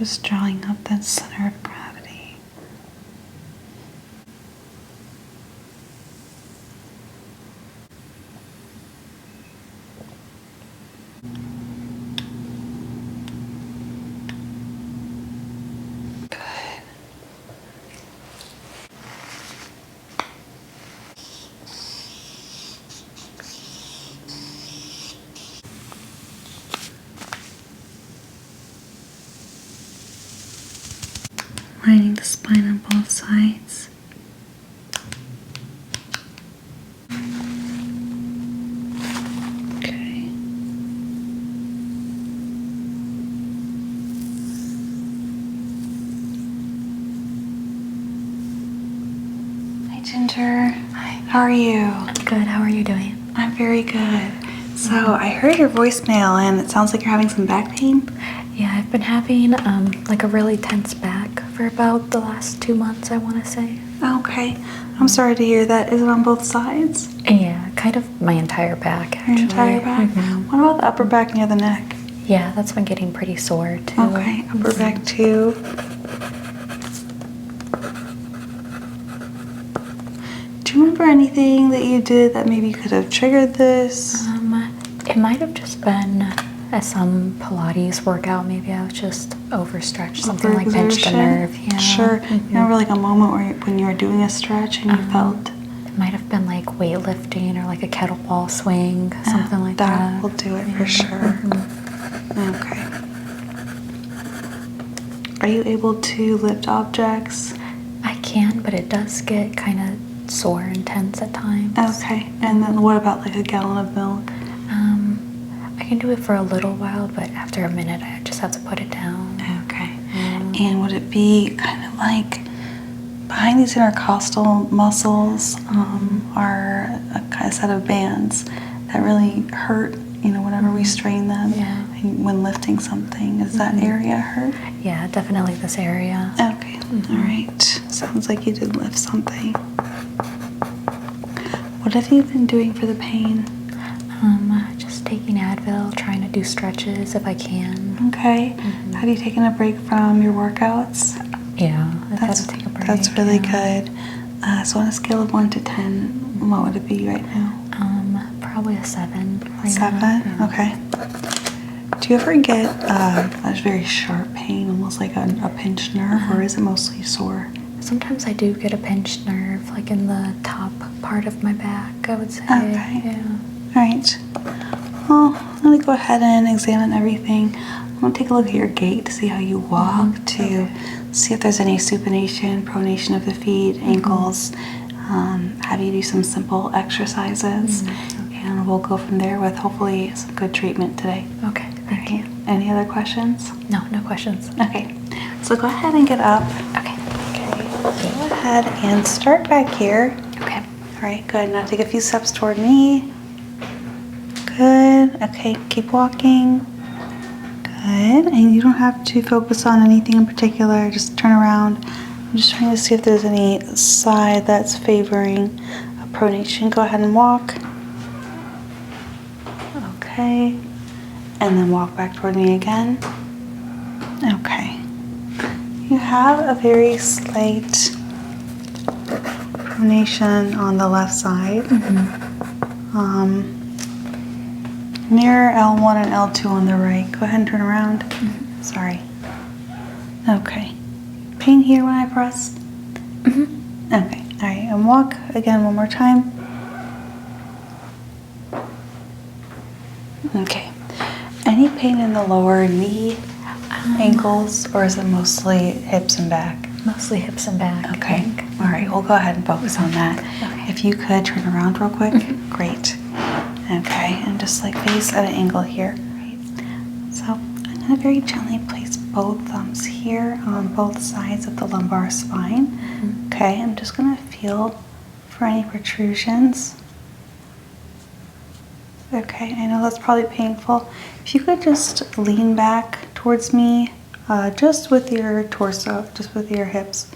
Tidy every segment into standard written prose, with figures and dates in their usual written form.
Just drawing up that center of gravity. Lining the spine on both sides. Okay. Hi, Ginger. Hi. How are you? I'm good. How are you doing? I'm very good. So I heard your voicemail and it sounds like you're having some back pain. Yeah, I've been having like a really tense back for about the last 2 months, I want to say. Okay. I'm sorry to hear that. Is it on both sides? Yeah, kind of my entire back, actually. Your entire back? What about the upper back near the neck? Yeah, that's been getting pretty sore, too. Okay, upper back too. Do you remember anything that you did that maybe could have triggered this? It might have just been some Pilates workout. Maybe I was just overstretched, something like pinched a nerve. Yeah. Sure. Remember like a moment where when you were doing a stretch and you felt? It might have been like weightlifting or like a kettlebell swing, something like that. That will do it for sure. Okay. Are you able to lift objects? I can, but it does get kind of sore and tense at times. Okay. And then what about like a gallon of milk? I can do it for a little while, but after a minute I just have to put it down. Okay. And would it be kind of like behind these intercostal muscles are a set of bands that really hurt, whenever we strain them when lifting something? Is that area hurt? Yeah, definitely this area. Okay. All right. Sounds like you did lift something. What have you been doing for the pain? Just taking Advil, trying to do stretches if I can. Okay. Have you taken a break from your workouts? Yeah, I've had to take a break. That's really good. So on a scale of 1 to 10, what would it be right now? Probably a 7. Right 7? now. Okay. Do you ever get a very sharp pain, almost like a pinched nerve, or is it mostly sore? Sometimes I do get a pinched nerve, like in the top part of my back, I would say. Okay. Yeah. All right. Well, let me go ahead and examine everything. I'm going to take a look at your gait to see how you walk, to see if there's any supination, pronation of the feet, ankles. Have you do some simple exercises, and we'll go from there with hopefully some good treatment today. Okay, thank you. Any other questions? No questions. Okay, so go ahead and get up. Okay. Go ahead and start back here. Okay. All right, good. Now take a few steps toward me. Good. Okay, keep walking. Good. And you don't have to focus on anything in particular. Just turn around. I'm just trying to see if there's any side that's favoring a pronation. Go ahead and walk. Okay. And then walk back toward me again. Okay. You have a very slight pronation on the left side. Near L1 and L2 on the right. Go ahead and turn around. Sorry. Okay. Pain here when I press? Okay. All right. And walk again one more time. Okay. Any pain in the lower knee, ankles, or is it mostly hips and back? Mostly hips and back. Okay. All right. We'll go ahead and focus on that. Okay. If you could turn around real quick. Great. Okay, and just like face at an angle here. So I'm going to very gently place both thumbs here on both sides of the lumbar spine. Okay, I'm just going to feel for any protrusions. Okay, I know that's probably painful. If you could just lean back towards me, just with your torso, just with your hips.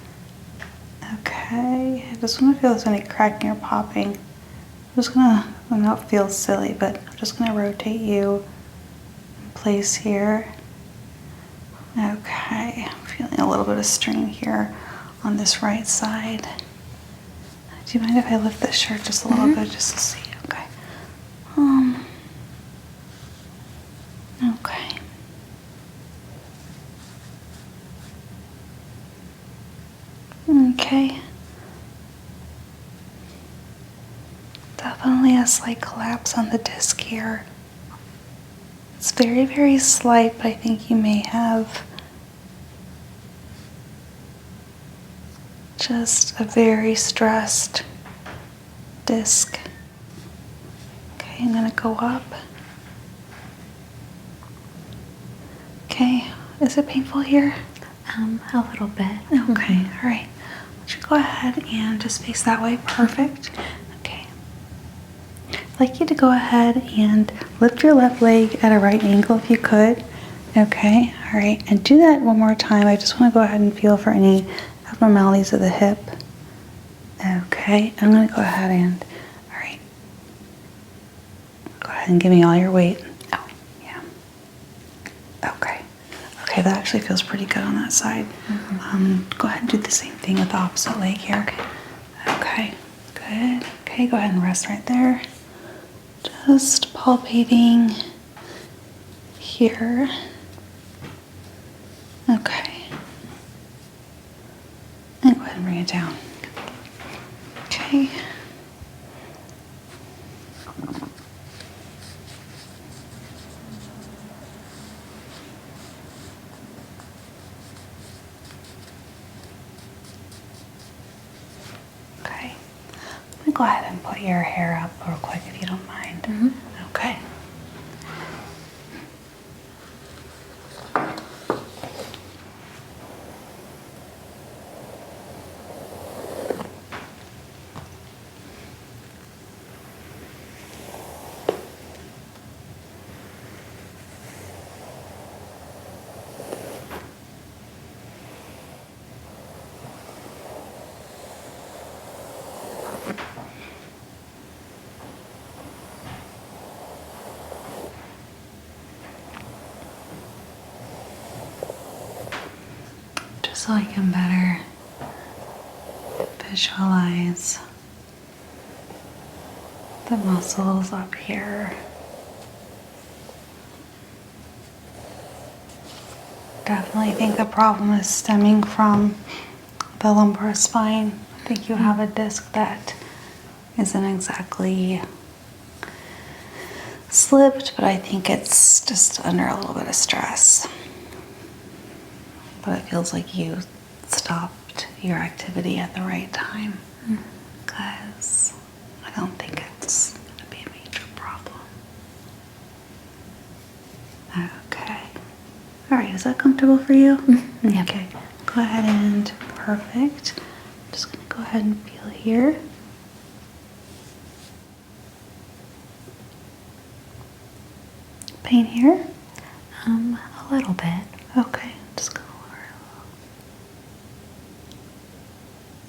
Okay, I just want to feel if there's any cracking or popping. I'm just going to, I know it feels silly, but I'm just going to rotate you in place here. Okay, I'm feeling a little bit of strain here on this right side. Do you mind if I lift this shirt just a little bit just to see? Okay. Okay. Okay. Definitely a slight collapse on the disc here. It's very, very slight, but I think you may have just a very stressed disc. Okay, I'm gonna go up. Okay, is it painful here? A little bit. Okay, all right. Why don't you go ahead and just face that way? Perfect. Okay. I'd like you to go ahead and lift your left leg at a right angle if you could. Okay, all right. And do that one more time. I just want to go ahead and feel for any abnormalities of the hip. Okay, I'm going to go ahead and, all right. Go ahead and give me all your weight. Oh, yeah. Okay. Okay, that actually feels pretty good on that side. Go ahead and do the same thing with the opposite leg here. Okay, good. Okay, go ahead and rest right there. Just palpating here. Okay. And go ahead and bring it down. Okay. Okay. I'm gonna go ahead and put your hair up real quick if you don't mind. Okay. Just so I can better visualize the muscles up here. Definitely think the problem is stemming from the lumbar spine. I think you have a disc that isn't exactly slipped, but I think it's just under a little bit of stress. But it feels like you stopped your activity at the right time, because I don't think it's going to be a major problem. Okay. All right, is that comfortable for you? Yep. Okay. Go ahead and perfect. Just going to go ahead and feel here. Pain here? A little bit. Okay, just gonna lower it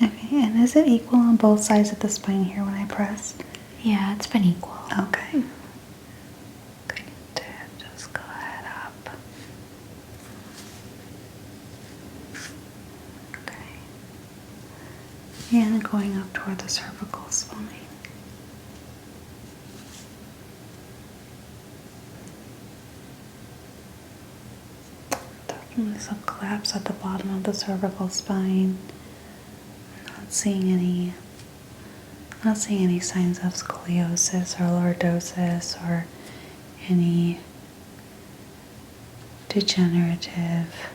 a little. Okay, and is it equal on both sides of the spine here when I press? Yeah, it's been equal. Okay. Good. Just go ahead up. Okay. And going up toward the cervical spine. Definitely some collapse at the bottom of the cervical spine. Not seeing any signs of scoliosis or lordosis or any degenerative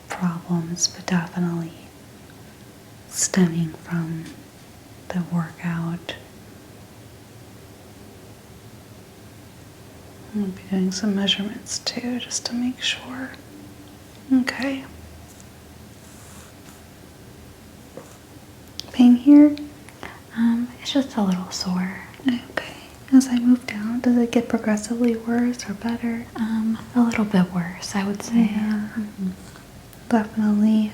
problems, but definitely stemming from the workout. I'll be doing some measurements too, just to make sure. Okay. Pain here? It's just a little sore. Okay. As I move down, does it get progressively worse or better? A little bit worse, I would say. Yeah. Definitely.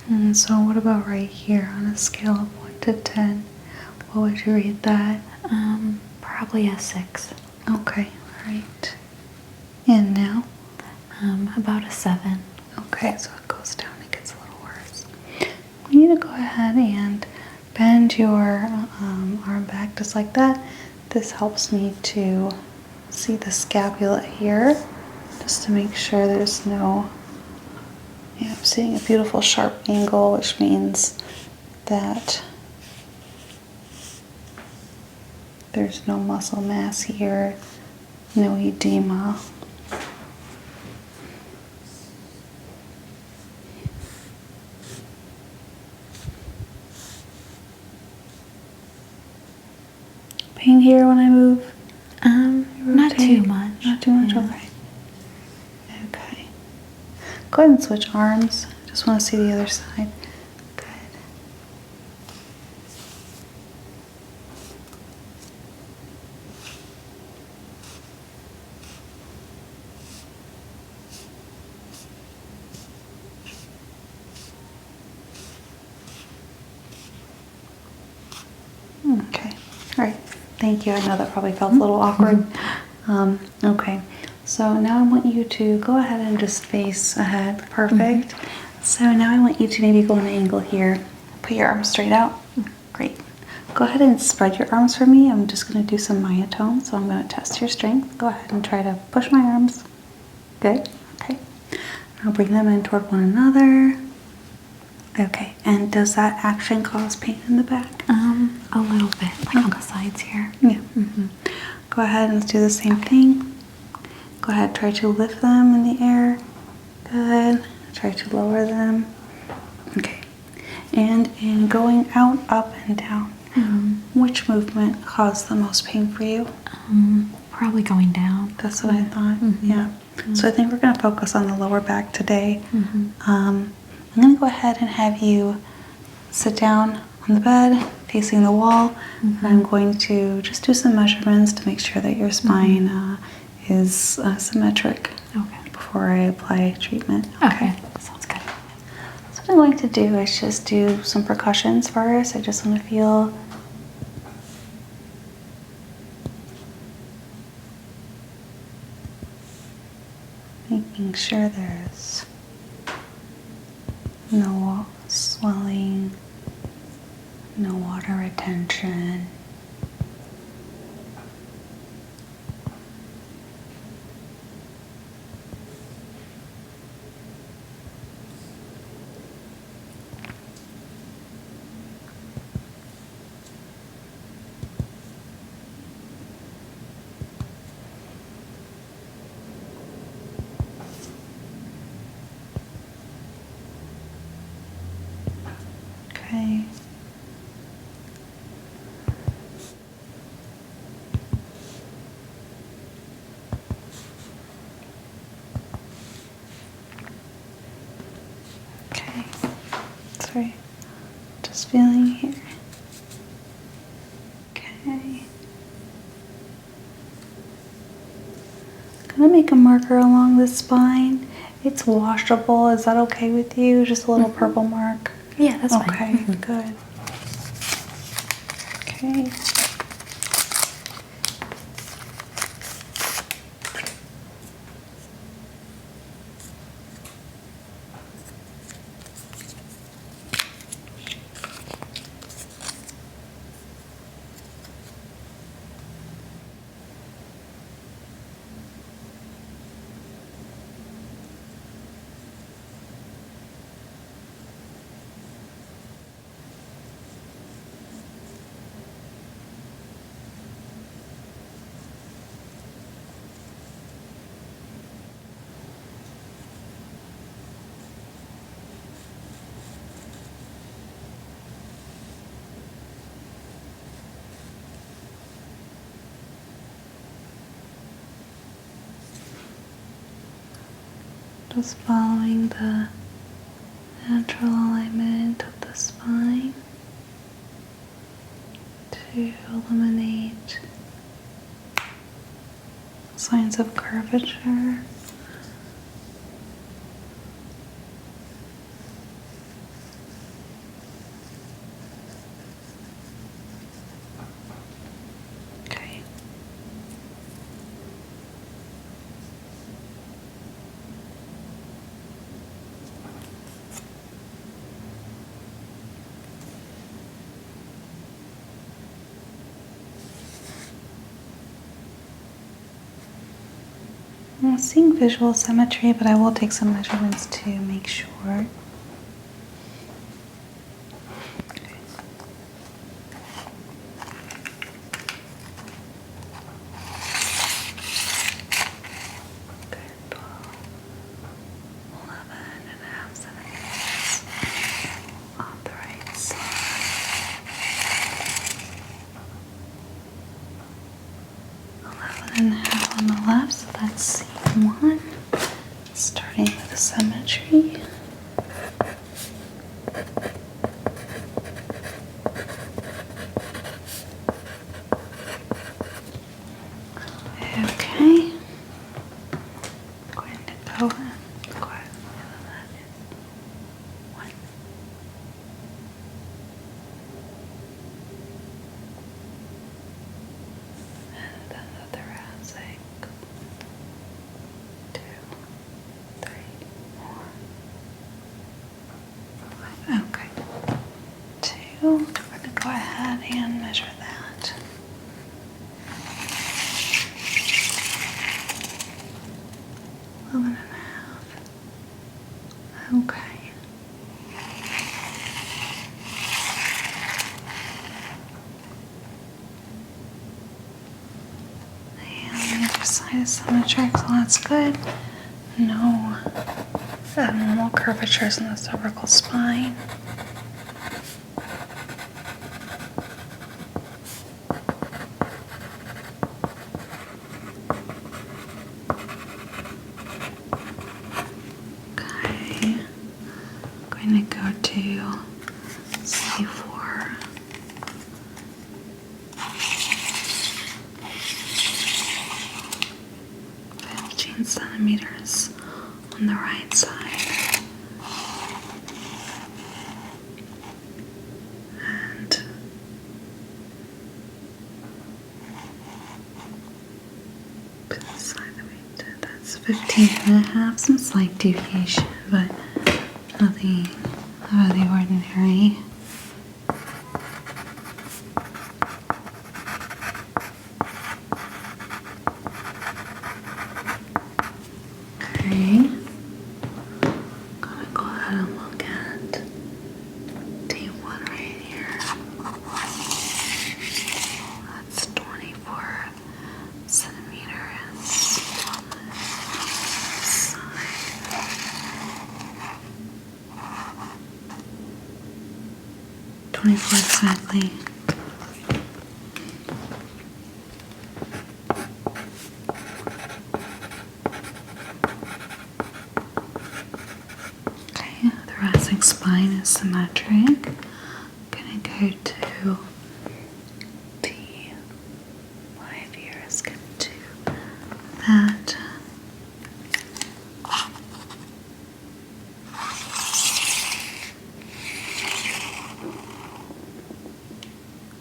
And so what about right here on a scale of 1 to 10? What would you rate that? Probably a 6. Okay, all right. About a 7. Okay, so it goes down, it gets a little worse. You need to go ahead and bend your arm back just like that. This helps me to see the scapula here, just to make sure there's no, yeah, I'm seeing a beautiful sharp angle, which means that there's no muscle mass here, no edema. Pain here when I move? Not too much. Not too much, okay. Okay. Go ahead and switch arms. Just want to see the other side. Good. Okay. All right. Thank you. I know that probably felt a little awkward. Okay. So now I want you to go ahead and just face ahead. Perfect. So now I want you to maybe go on an angle here. Put your arms straight out. Great. Go ahead and spread your arms for me. I'm just going to do some myotomes. So I'm going to test your strength. Go ahead and try to push my arms. Good. Okay. I'll bring them in toward one another. Okay. And does that action cause pain in the back? A little bit, like on the sides here. Yeah. Go ahead and let's do the same thing. Go ahead, try to lift them in the air. Good. Try to lower them. Okay. And in going out, up, and down, which movement caused the most pain for you? Probably going down. That's what I thought. Yeah. So I think we're going to focus on the lower back today. I'm going to go ahead and have you sit down on the bed, facing the wall, and I'm going to just do some measurements to make sure that your spine is symmetric before I apply treatment. Okay. Sounds good. So what I'm going to do is just do some percussions first. I just want to feel making sure there's no swelling, no water retention. Okay. Okay. Sorry. Just feeling here. Okay. Gonna make a marker along the spine. It's washable. Is that okay with you? Just a little purple mark. Yeah, that's fine. Okay, good. Okay. Just following the natural alignment of the spine to eliminate signs of curvature. Okay. I'm seeing visual symmetry, but I will take some measurements to make sure. Good, 12, 11 and a half centimeters on the right side. 11 and a half on the left, so that's C1. Starting with the symmetry. Okay. Going to go and quiet. That is 1. And then the thoracic. 2, 3, 4, 5. Okay. 2. We're going to go ahead and measure that. 11 and a half. Okay. And the other side is symmetric, so that's good. No abnormal curvatures in the cervical spine. Okay. I'm going to go to C4. 15 centimeters on the right side. And this side that we did, that's 15 and a half, some slight deviation, but nothing out of the ordinary. Okay. Gonna go ahead and look at T1 right here. That's 24 centimeters. Side. 24 exactly. Okay, thoracic spine is symmetric. Gonna go to T5 here. Let's get to that.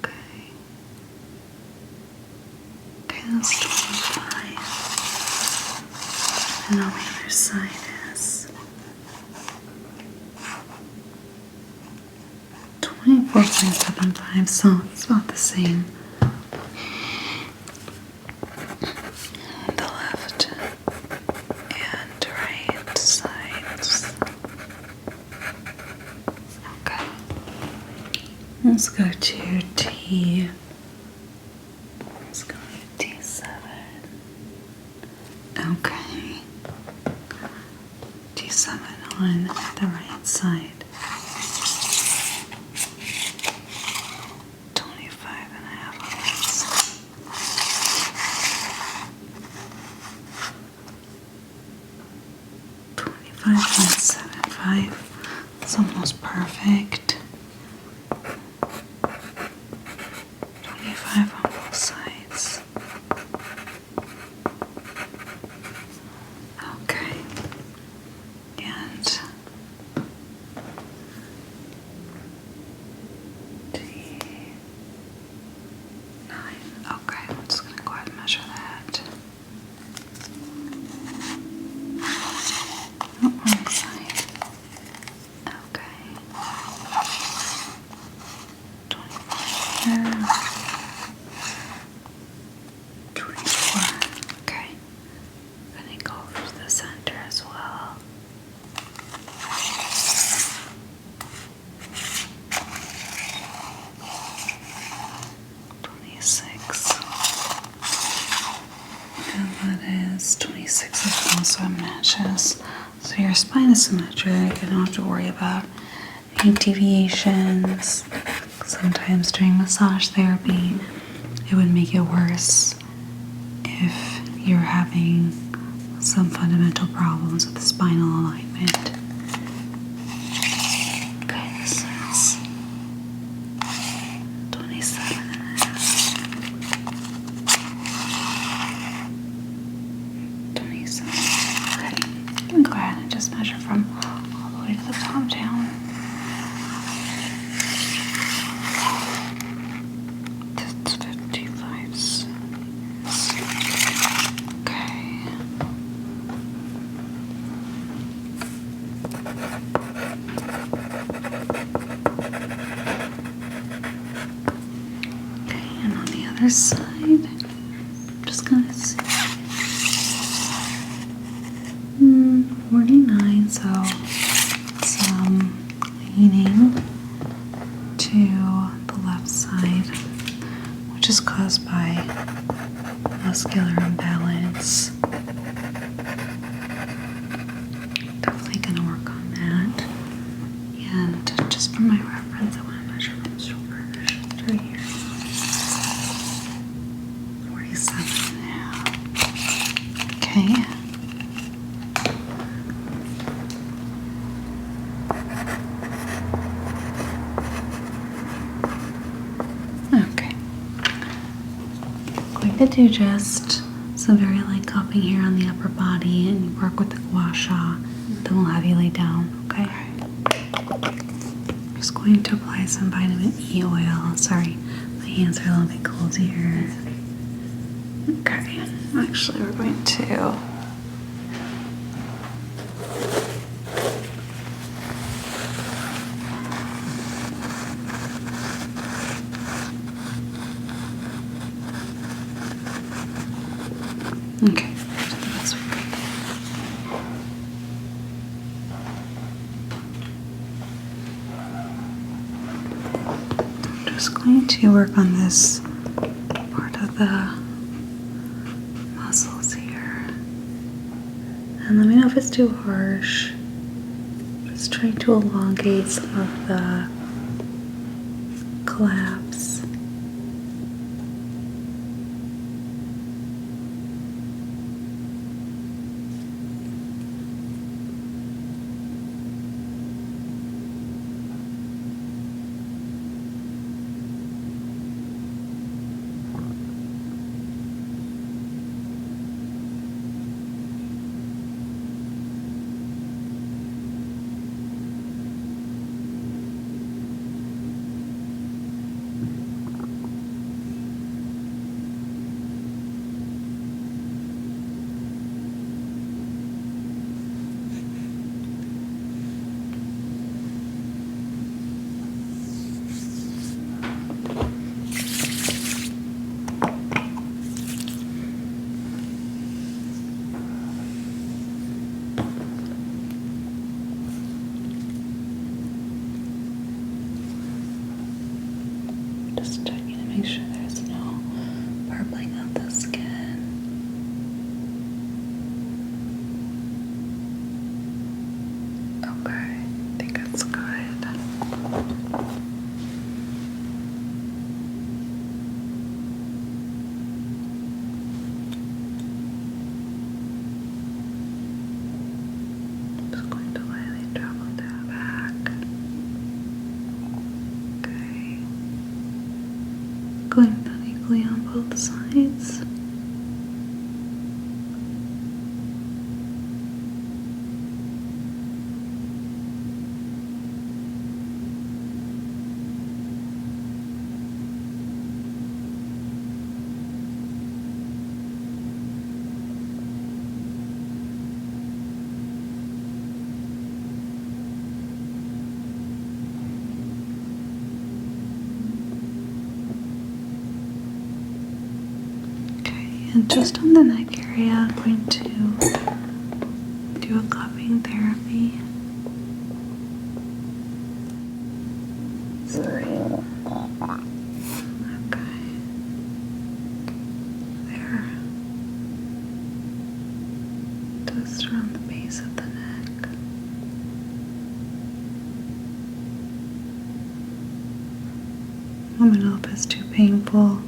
Okay. Okay, that's 25. And on the other side is 24.75, so it's about the same. The left and right sides. Okay. Let's go to T. Let's go to T7. Okay. T7 on the right side. 25 and a half on this. 25.75. It's almost perfect. 25 on both sides. Okay. And T9. Okay, I'm just gonna go ahead and measure that. Oh, wrong side. Okay. is 26 as well, so it matches. So your spine is symmetric. You don't have to worry about any deviations. Sometimes during massage therapy, it would make it worse if you're having some fundamental problems with the spinal alignment. Okay, this is 27 and a half. 27. Okay, you can go ahead and just measure from all the way to the top down. That's 55 centimeters. Okay. Okay, and on the other side, I'm just gonna see. 49, so some leaning to the left side, which is caused by muscular imbalance. Definitely gonna work on that. And just for my reference, I want to measure from shoulder to shoulder here. 47 now. Okay. Okay. I'm going to do just some very light cupping here on the upper body and work with the gua sha. Then we'll have you lay down, okay? I'm just going to apply some vitamin E oil. Sorry, my hands are a little bit cold here. Okay, actually we're going to okay, that's what we're I'm just going to work on this part of the muscles here. And let me know if it's too harsh. Just trying to elongate some of the collapse. Just checking to make sure there's no purpling of the skin. Okay, I think that's good. Just going to lightly travel that back. Okay. Going down equally on both sides. And just on the neck area, I'm going to do a cupping therapy. Sorry. Okay. There. Oh, my lap is too painful.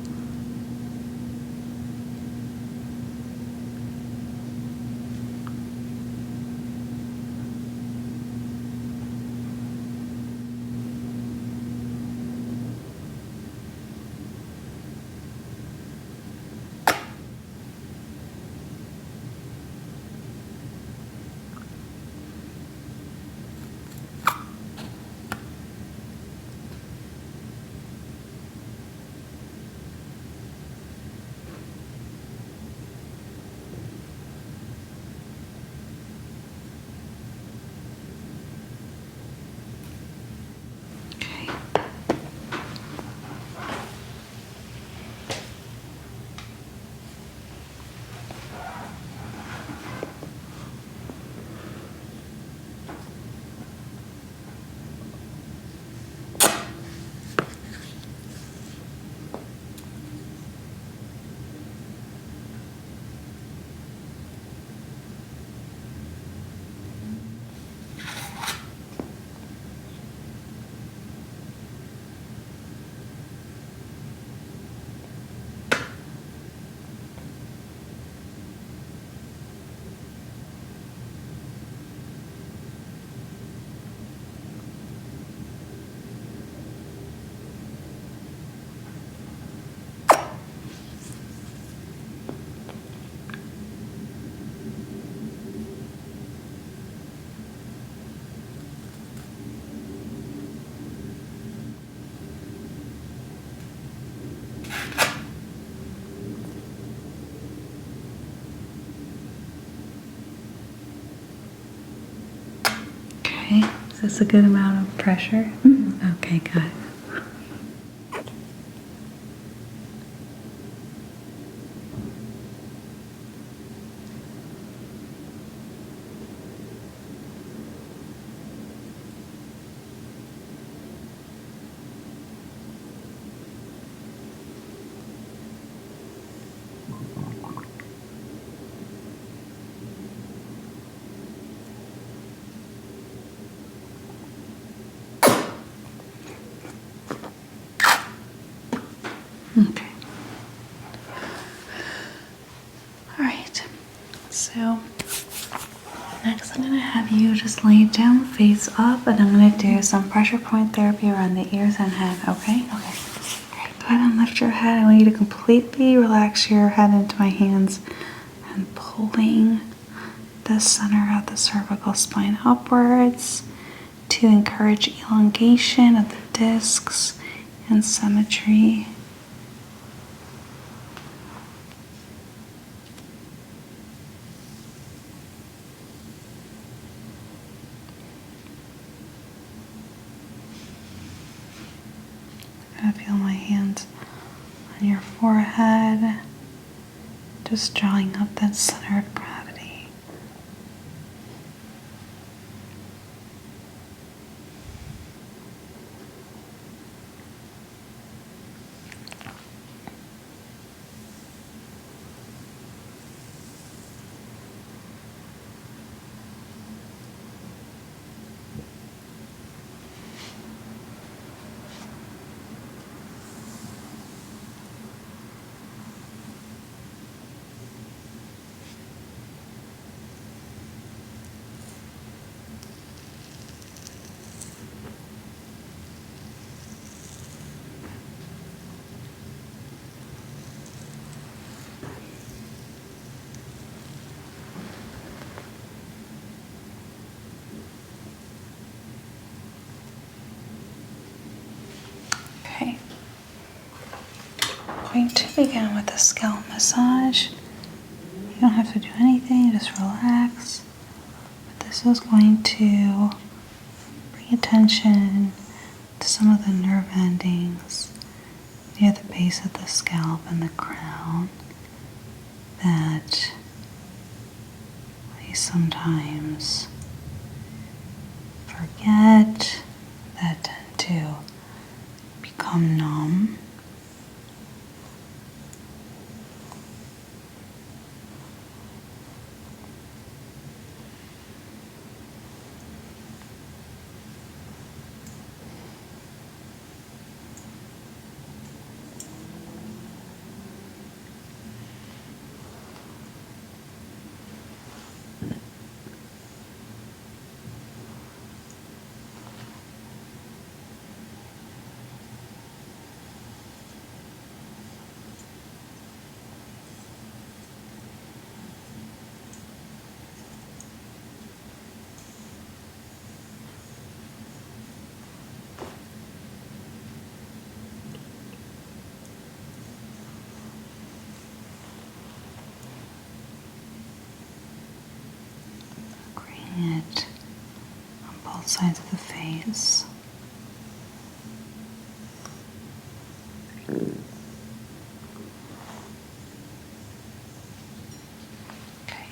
Okay, is this a good amount of pressure? Okay, good. Okay. All right. So next I'm going to have you just lay down face up and I'm going to do some pressure point therapy around the ears and head, okay? Okay. Great. Go ahead and lift your head. I want you to completely relax your head into my hands and pulling the center of the cervical spine upwards to encourage elongation of the discs and symmetry. I feel my hands on your forehead, just drawing up that center of gravity. Okay. I'm going to begin with a scalp massage. You don't have to do anything, just relax. But this is going to bring attention to some of the nerve endings near the base of the scalp and the crown that we sometimes forget, that tend to become numb. massaging it on both sides of the face. Okay.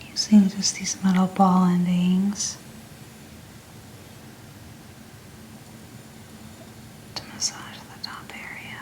Using just these metal ball endings to massage the top area.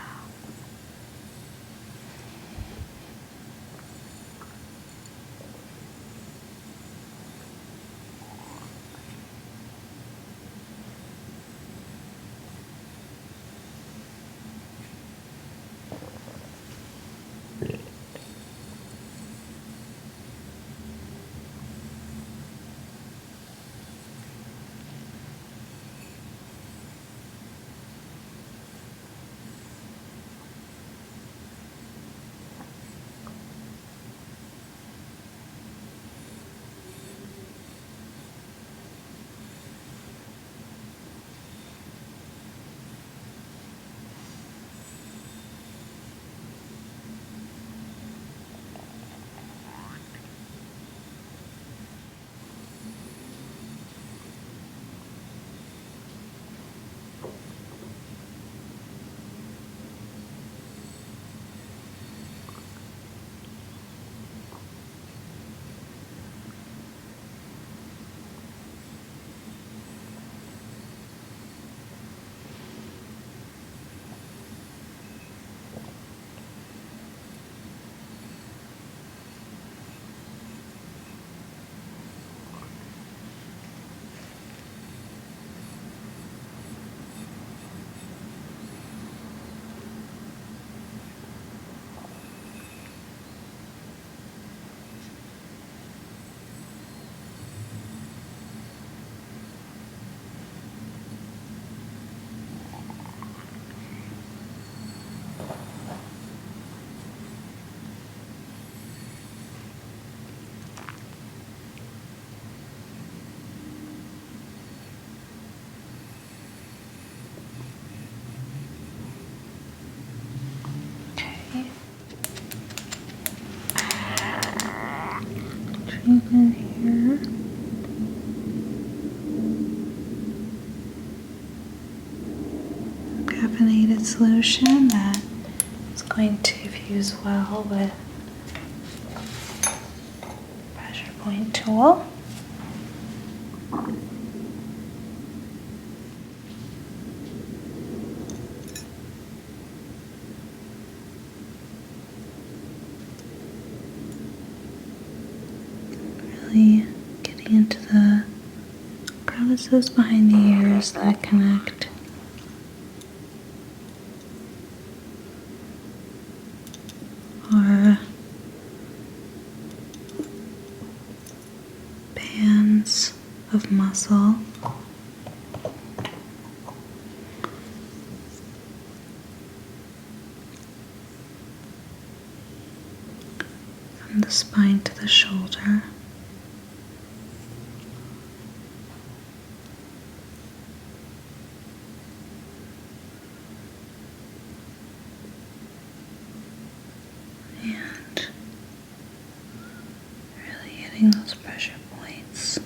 Treatment here. Caffeinated solution that is going to fuse well with pressure point tool. Really getting into the crevices behind the ears that connect our bands of muscle. From the spine to the shoulder. And really hitting those pressure points.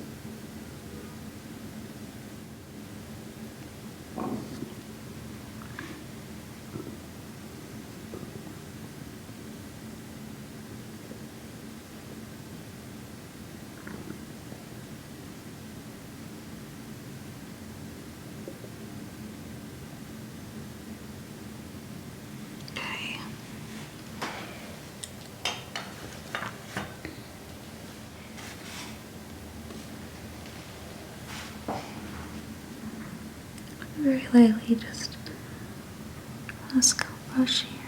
Okay. Very lightly, just a scalp brush here.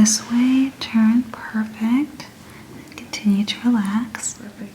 this way, turn, perfect. And continue to relax. Perfect.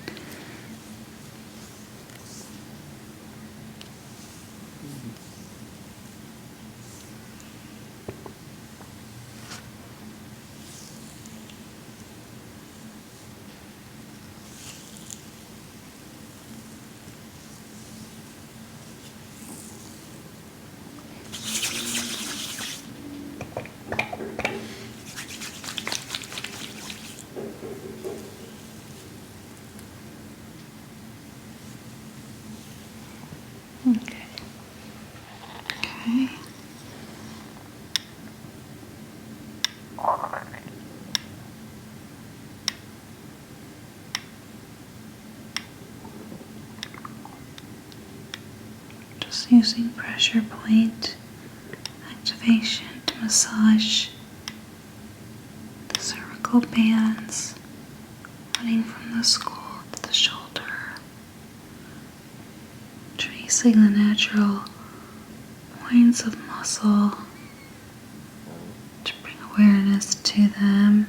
Okay. Okay. Just using pressure point activation to massage the cervical bands running from the skull to the shoulder, tracing the natural points of muscle to bring awareness to them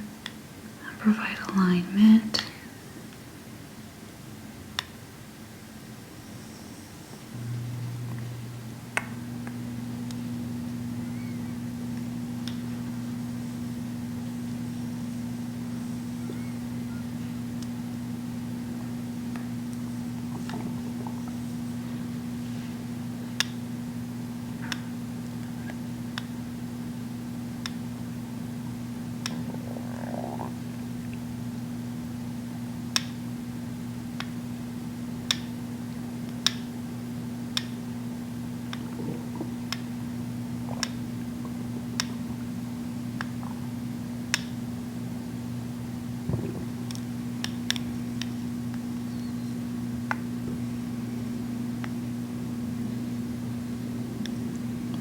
and provide alignment.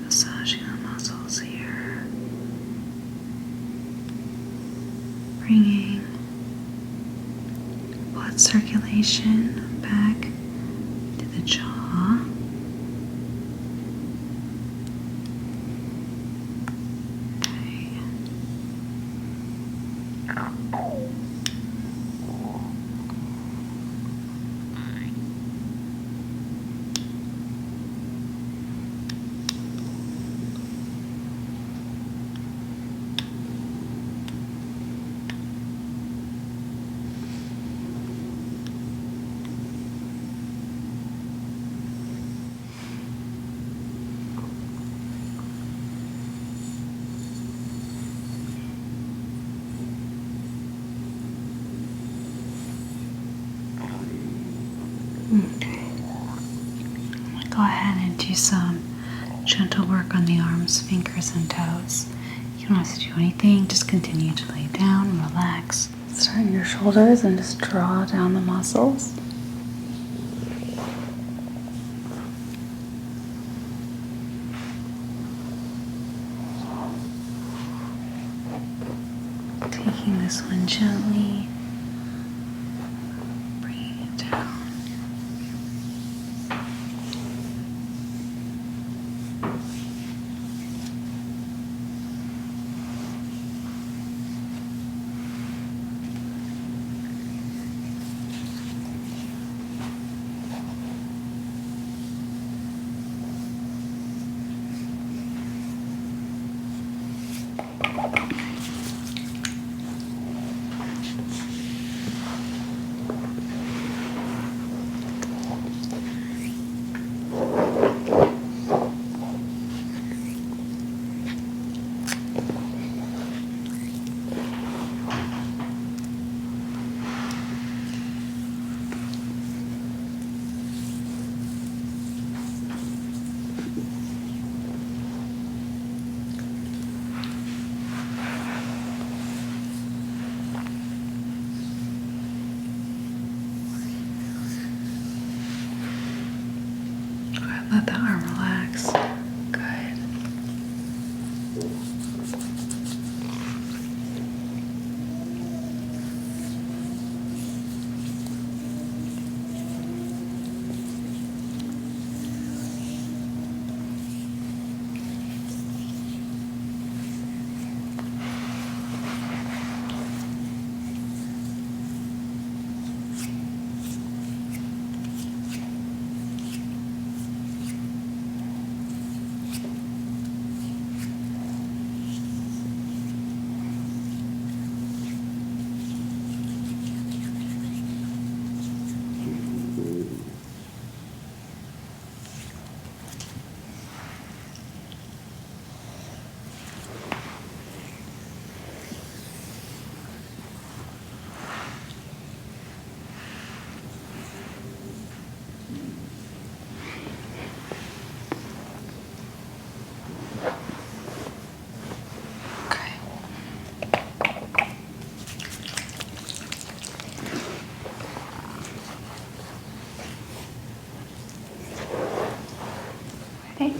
Massaging the muscles here, bringing blood circulation back to the jaw. Okay. Okay. I'm going to go ahead and do some gentle work on the arms, fingers, and toes. You don't have to do anything, just continue to lay down and relax. Start in your shoulders and just draw down the muscles. Taking this one gently, bringing it down. Go ahead and let that arm relax. Good. Okay,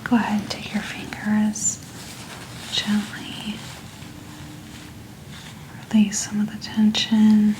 go ahead and take your fingers, gently release some of the tension.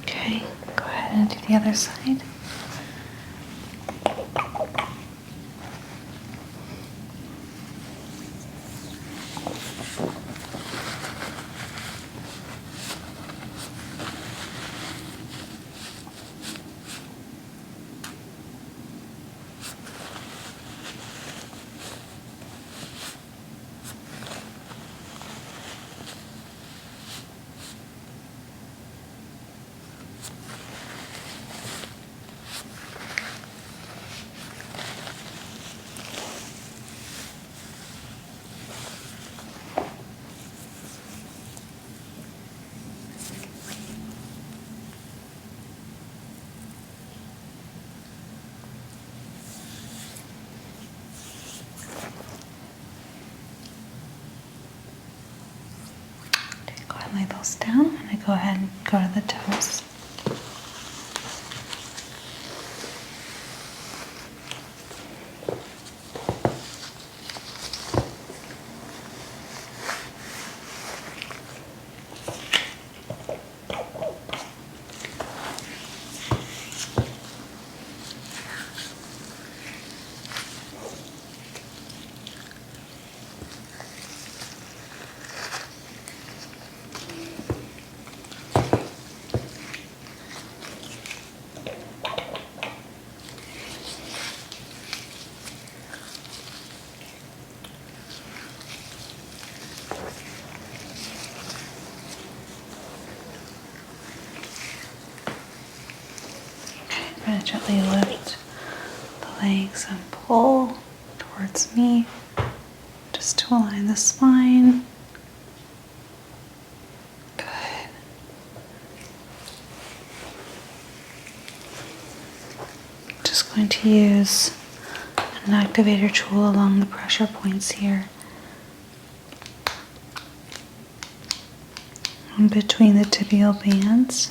Okay, go ahead and do the other side. Go ahead and lay those down, and I go ahead and go to the toes. I'm going to gently lift the legs and pull towards me just to align the spine. Good. Just going to use an activator tool along the pressure points here. In between the tibial bands.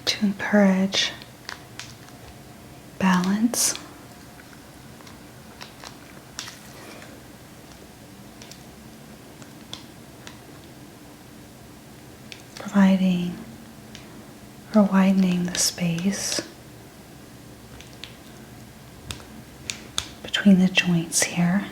To encourage balance. Providing or widening the space between the joints here.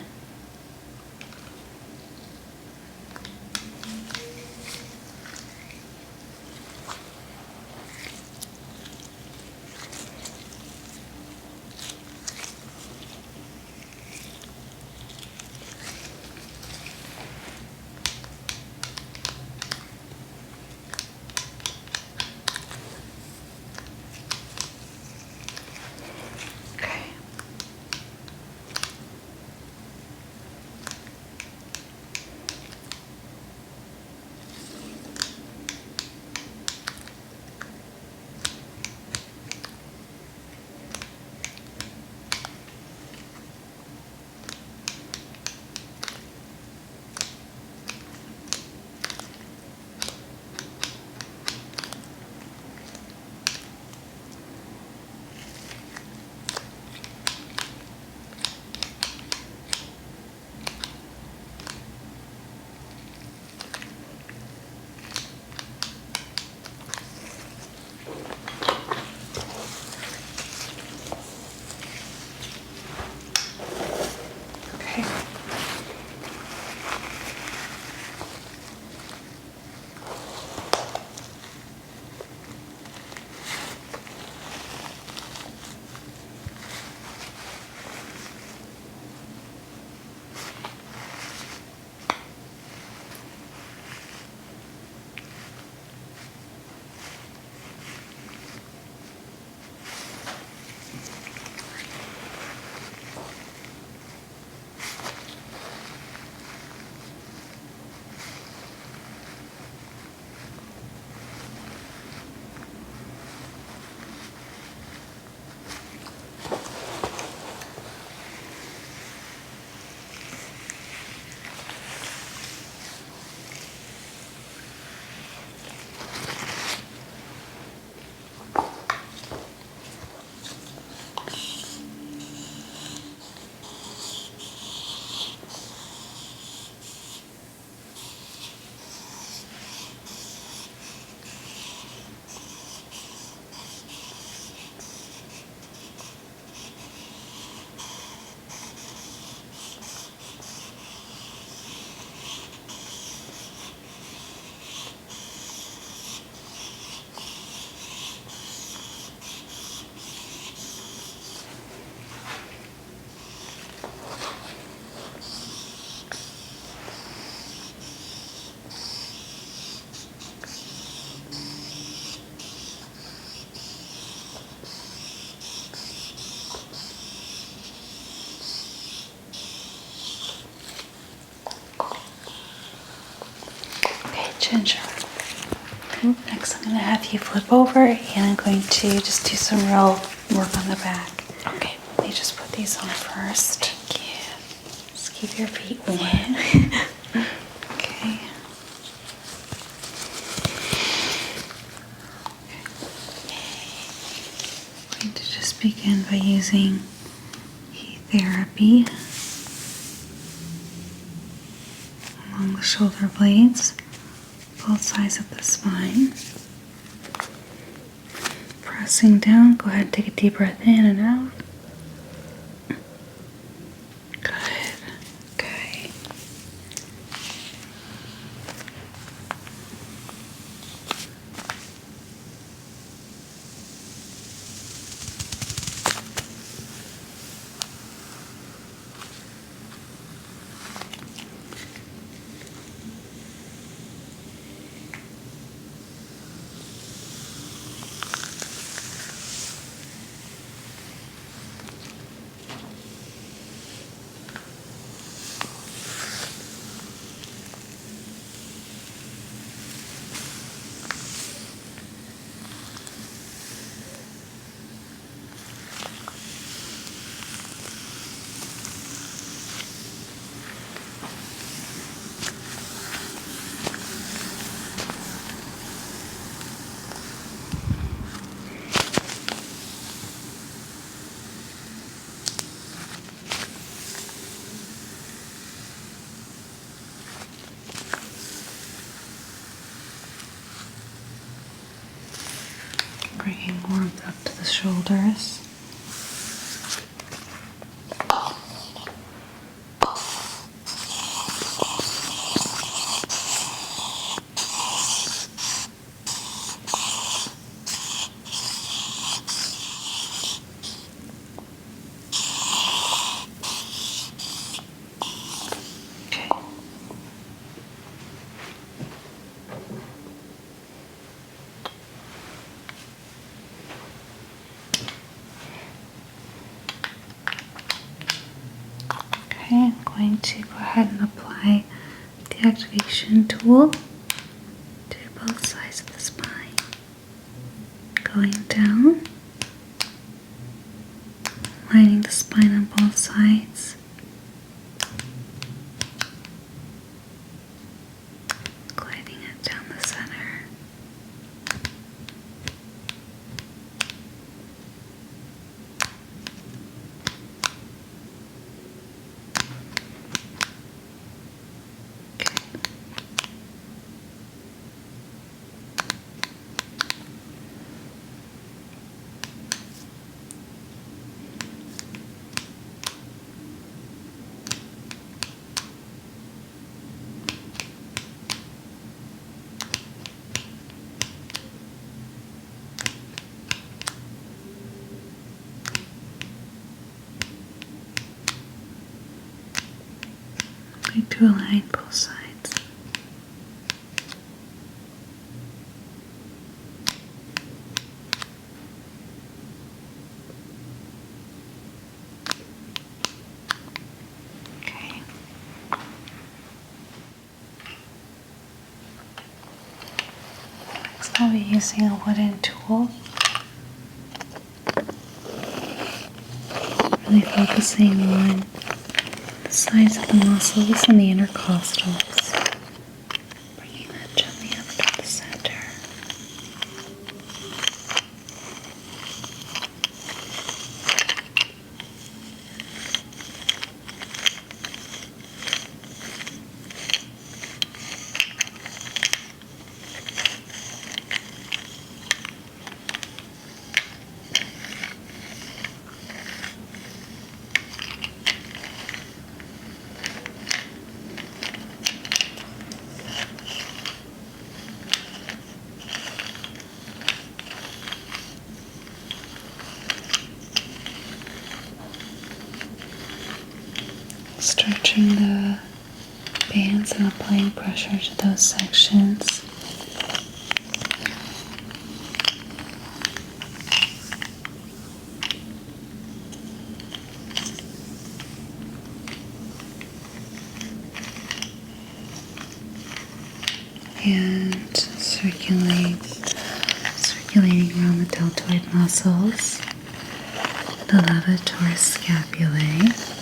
palpation, sure. Next, I'm going to have you flip over and I'm going to just do some real work on the back. Okay. Let me just put these on first. Thank you. Just keep your feet warm. Okay. I'm going to just begin by using heat therapy along the shoulder blades, both sides of the spine. Pressing down, go ahead and take a deep breath in and out. Good. Okay. Bringing warmth up to the shoulders. Okay, I'm going to go ahead and apply the activation tool to both sides of the spine. Going down, lining the spine on both sides. Gliding it down the center. Going to align both sides. Okay. Next, I'll be using a wooden tool. Really focusing on the sides of the muscles and the intercostals. Bringing that gently up to the center. Stretching the bands and applying pressure to those sections. And circulating around the deltoid muscles, the levator scapulae.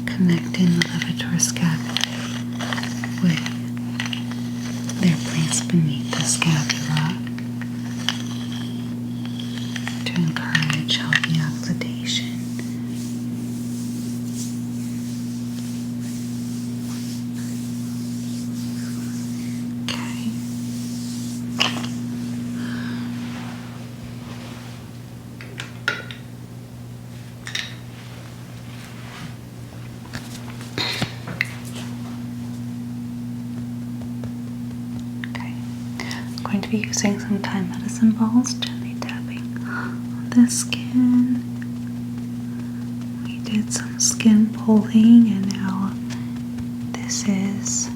Connecting the levator scapulae with their place beneath the scapula to encourage healthy oxidation. Okay. Going to be using some Thai medicine balls, gently tapping on the skin. We did some skin pulling, and now this is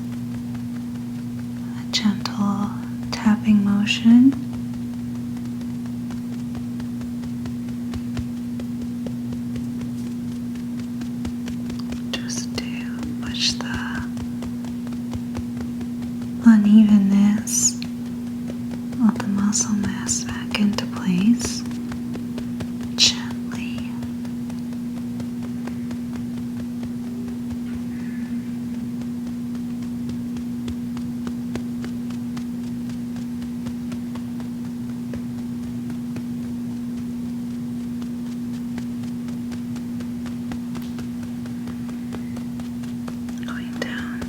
a gentle tapping motion. Just to push the unevenness of the muscle mass back into place gently. Going down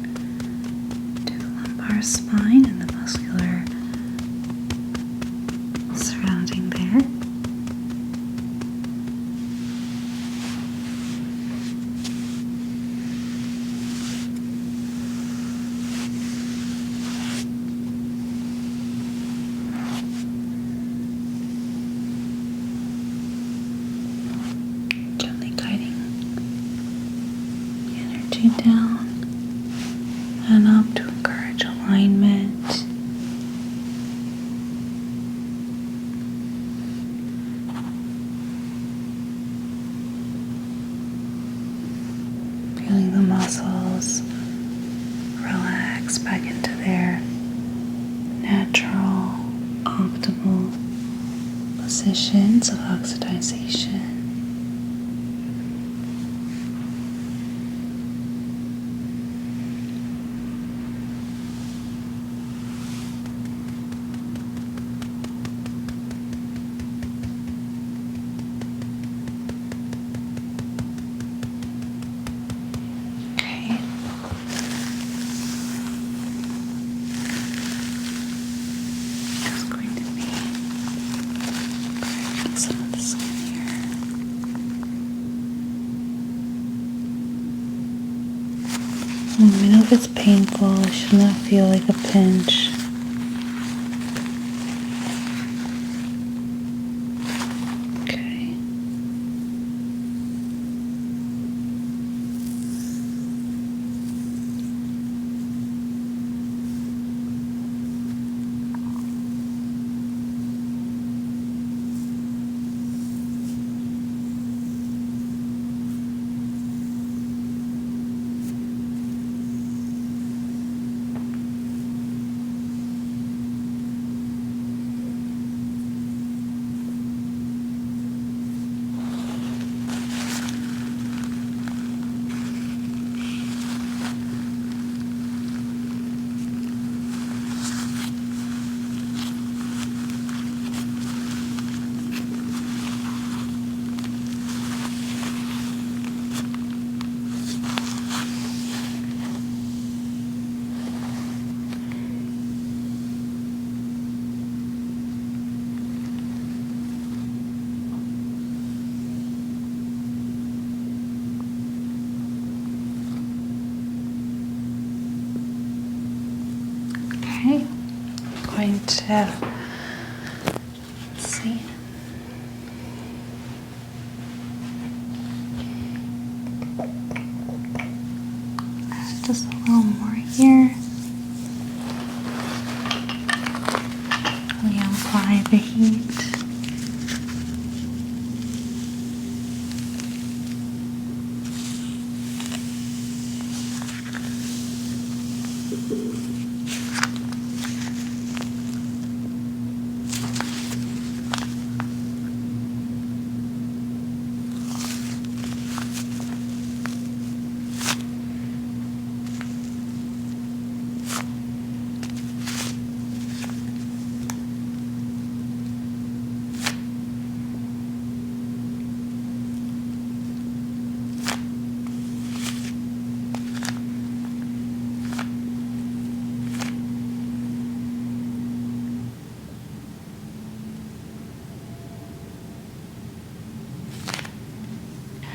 to the lumbar spine and the muscular surrounding there. Gently guiding the energy down and up to encourage alignment. Feeling the muscles relax back into their natural, optimal positions of oxidization. Let me know if it's painful. It should not feel like a pinch. Okay. Okay. Going to see. Just a little more here. We apply the heat.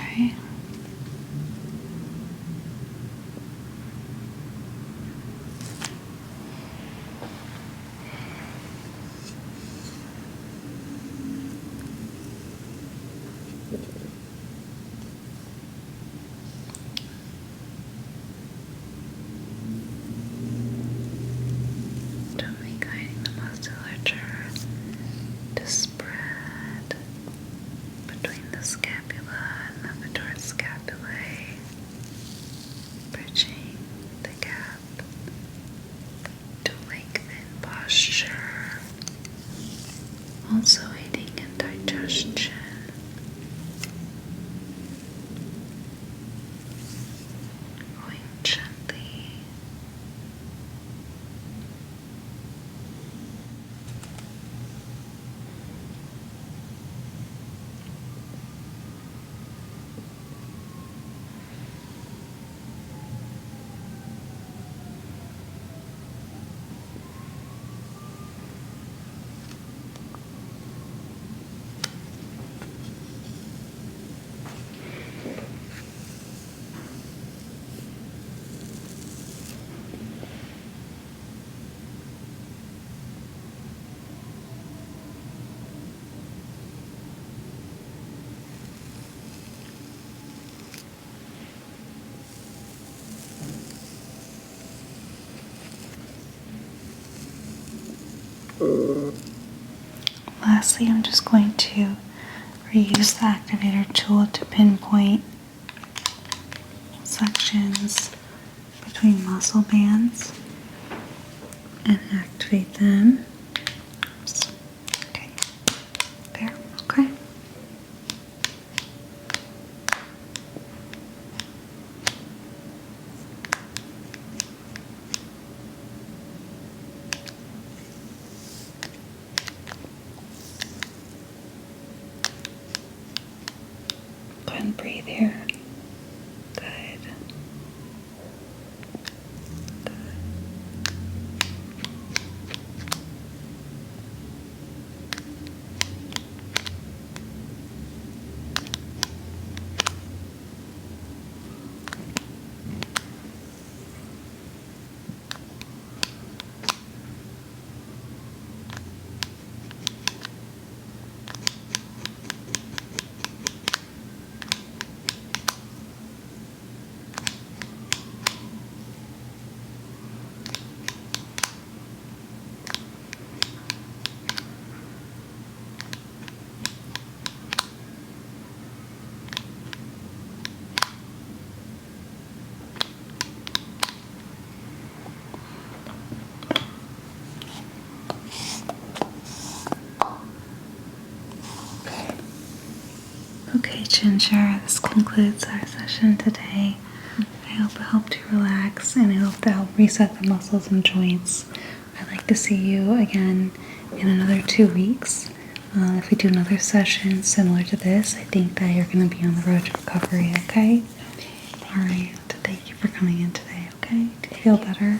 Okay. Gently guiding the musculature to spread between the scapula and the metarscapulae, bridging the gap to lengthen posture, also aiding in digestion. Going gently. Lastly, I'm just going to reuse the activator tool to pinpoint sections between muscle bands and activate them. Oops. Okay, there, okay. Go ahead and breathe here. Good. Okay, Ginger, this concludes our session today. I hope it helped you relax, and I hope to help reset the muscles and joints. I'd like to see you again in another 2 weeks. If we do another session similar to this, I think that you're going to be on the road to recovery, okay? Alright, thank you for coming in today, okay? Do you feel better?